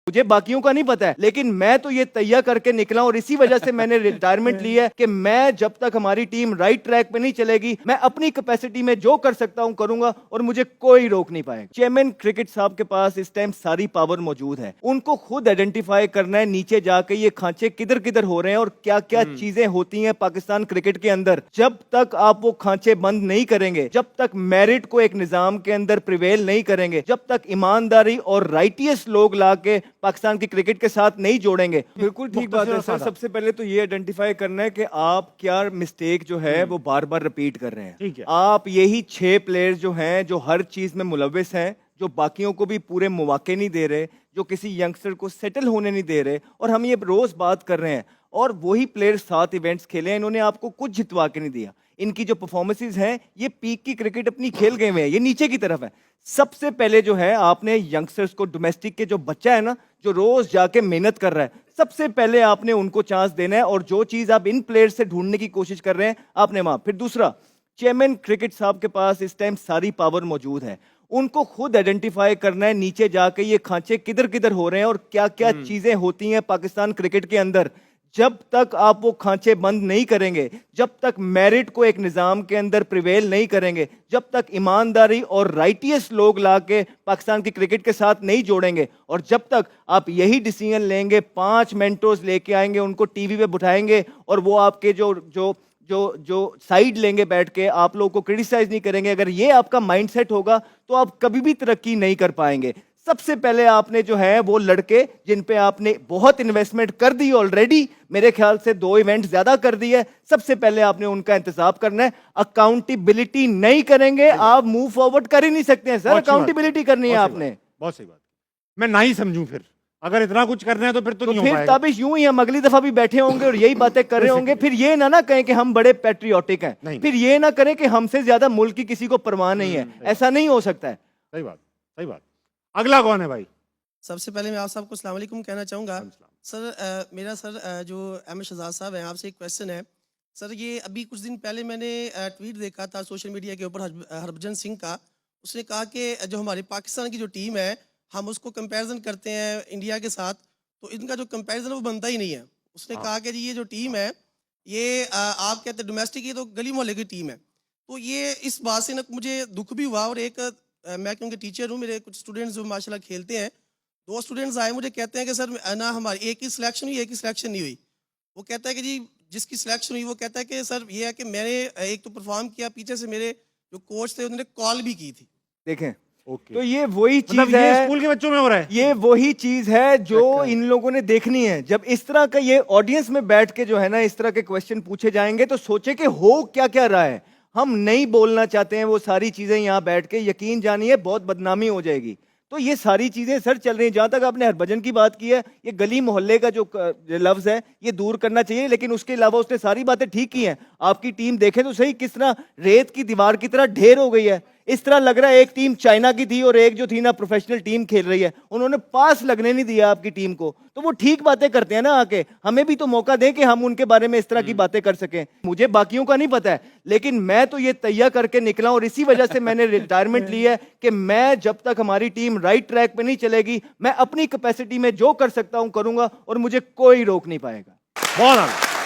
मुझे बाकियों का नहीं पता है, लेकिन मैं तो ये तैयार करके निकला और इसी वजह से मैंने रिटायरमेंट ली है कि मैं जब तक हमारी टीम राइट ट्रैक पे नहीं चलेगी, मैं अपनी कैपेसिटी में जो कर सकता हूं करूंगा और मुझे कोई रोक नहीं पाएगा। चेयरमैन क्रिकेट साहब के पास इस टाइम सारी पावर मौजूद है, उनको खुद आइडेंटिफाई करना है नीचे जाके ये खांचे किधर किधर हो रहे हैं और क्या क्या चीजें होती हैं पाकिस्तान क्रिकेट के अंदर। जब तक आप वो खांचे बंद नहीं करेंगे, जब तक मेरिट को एक निजाम के अंदर प्रिवेल नहीं करेंगे, जब तक ईमानदारी और राइटियस लोग लाके पाकिस्तान की क्रिकेट के साथ नहीं जोड़ेंगे। बिल्कुल ठीक बात है सर। सबसे पहले तो ये आइडेंटिफाई करना है कि आप क्या मिस्टेक जो है वो बार बार रिपीट कर रहे हैं। ठीक है। आप यही 6 प्लेयर्स जो हैं जो हर चीज में मुलविस हैं, जो बाकियों को भी पूरे मौके नहीं दे रहे, जो किसी यंगस्टर को सेटल होने नहीं दे रहे, और हम ये रोज बात कर रहे हैं, और वही प्लेयर्स 7 इवेंट्स खेले हैं, इन्होंने आपको कुछ जितवा के नहीं दिया। इनकी जो परफॉर्मेंसेज हैं ये पीक की क्रिकेट अपनी खेल गए हुए हैं, ये नीचे की तरफ है। सबसे पहले जो है आपने यंगस्टर्स को, डोमेस्टिक के जो बच्चा है ना जो रोज जाके मेहनत कर रहा है, सबसे पहले आपने उनको चांस देना है, और जो चीज आप इन प्लेयर्स से ढूंढने की कोशिश कर रहे हैं आपने वहां। फिर दूसरा, चेयरमैन क्रिकेट साहब के पास इस टाइम सारी पावर मौजूद है, उनको खुद आइडेंटिफाई करना है नीचे जाके ये खांचे किधर किधर हो रहे हैं और क्या क्या चीजें होती हैं पाकिस्तान क्रिकेट के अंदर। जब तक आप वो खांचे बंद नहीं करेंगे, जब तक मेरिट को एक निजाम के अंदर प्रिवेल नहीं करेंगे, जब तक ईमानदारी और राइटियस लोग लाके पाकिस्तान की क्रिकेट के साथ नहीं जोड़ेंगे, और जब तक आप यही डिसीजन लेंगे, 5 मेंटर्स लेके आएंगे, उनको टीवी पे बुठाएंगे और वो आपके जो जो जो जो साइड लेंगे बैठ के, आप लोगों को क्रिटिसाइज नहीं करेंगे, अगर ये आपका माइंडसेट होगा तो आप कभी भी तरक्की नहीं कर पाएंगे। सबसे पहले आपने जो है वो लड़के जिन पे आपने बहुत इन्वेस्टमेंट कर दी ऑलरेडी, मेरे ख्याल से 2 इवेंट ज्यादा कर दी है, सबसे पहले आपने उनका इंतजाम करना है। अकाउंटेबिलिटी नहीं करेंगे आप मूव फॉरवर्ड कर ही नहीं सकते हैं सर, अकाउंटेबिलिटी करनी है आपने। बहुत सही बात। मैं ना ही समझूं, फिर अगर इतना कुछ करना है तो फिर तो नहीं हो फिर पाएगा। तब यूं ही हम अगली दफा भी बैठे होंगे और यही बातें कर रहे होंगे। फिर ये ना कहें कि हम बड़े पैट्रियोटिक हैं, फिर ये ना करें कि हमसे ज्यादा मुल्क की किसी को परवाह नहीं है, ऐसा नहीं हो सकता है। सही बात, सही बात। अगला कौन है भाई? सबसे पहले मैं आप सबको अस्सलाम वालेकुम कहना चाहूँगा। सर मेरा सर जो एम शहजाद साहब हैं, आपसे एक क्वेश्चन है सर। ये अभी कुछ दिन पहले मैंने ट्वीट देखा था सोशल मीडिया के ऊपर हरभजन सिंह का। उसने कहा कि जो हमारी पाकिस्तान की जो टीम है, हम उसको कंपैरिजन करते हैं इंडिया के साथ, तो इनका जो कंपैरिजन वो बनता ही नहीं है। उसने कहा कि जी ये जो टीम है ये आप कहते हैं डोमेस्टिक, ये तो गली मोहल्ले की टीम है। तो ये इस बात से ना मुझे दुख भी हुआ, और एक मैं क्योंकि टीचर हूँ, मेरे कुछ स्टूडेंट्स जो माशाल्लाह खेलते हैं, 2 स्टूडेंट्स आए मुझे कहते हैं कि सर ना हमारी एक ही सिलेक्शन हुई, एक ही सिलेक्शन नहीं हुई। वो कहता है कि जी जिसकी सिलेक्शन हुई वो कहता है कि सर ये है कि मैंने एक तो परफॉर्म किया, पीछे से मेरे जो कोच थे उन्होंने कॉल भी की थी। देखें ओके। तो ये वही चीज मतलब है, ये स्कूल के बच्चों में हो रहा है, ये वही चीज है जो इन लोगों ने देखनी है। जब इस तरह का ये ऑडियंस में बैठ के जो है ना इस तरह के क्वेश्चन पूछे जाएंगे तो सोचे कि हो क्या क्या रहा है। हम नहीं बोलना चाहते हैं वो सारी चीजें यहाँ बैठ के, यकीन जानिए बहुत बदनामी हो जाएगी। तो ये सारी चीजें सर चल रही हैं। जहां तक आपने हरभजन की बात की है, ये गली मोहल्ले का जो लफ्ज है ये दूर करना चाहिए, लेकिन उसके अलावा उसने सारी बातें ठीक की हैं। आपकी टीम देखें तो सही किस तरह रेत की दीवार की तरह ढेर हो गई है। इस तरह लग रहा है एक टीम चाइना की थी और एक जो थी ना प्रोफेशनल टीम खेल रही है, उन्होंने पास लगने नहीं दिया आपकी टीम को। तो वो ठीक बातें करते हैं ना, आके हमें भी तो मौका दें कि हम उनके बारे में इस तरह की बातें कर सकें। मुझे बाकियों का नहीं पता है, लेकिन मैं तो ये तैयार करके निकला और इसी वजह से मैंने रिटायरमेंट ली है कि मैं जब तक हमारी टीम राइट ट्रैक पे नहीं चलेगी, मैं अपनी कैपेसिटी में जो कर सकता हूं करूंगा और मुझे कोई रोक नहीं पाएगा। बहुत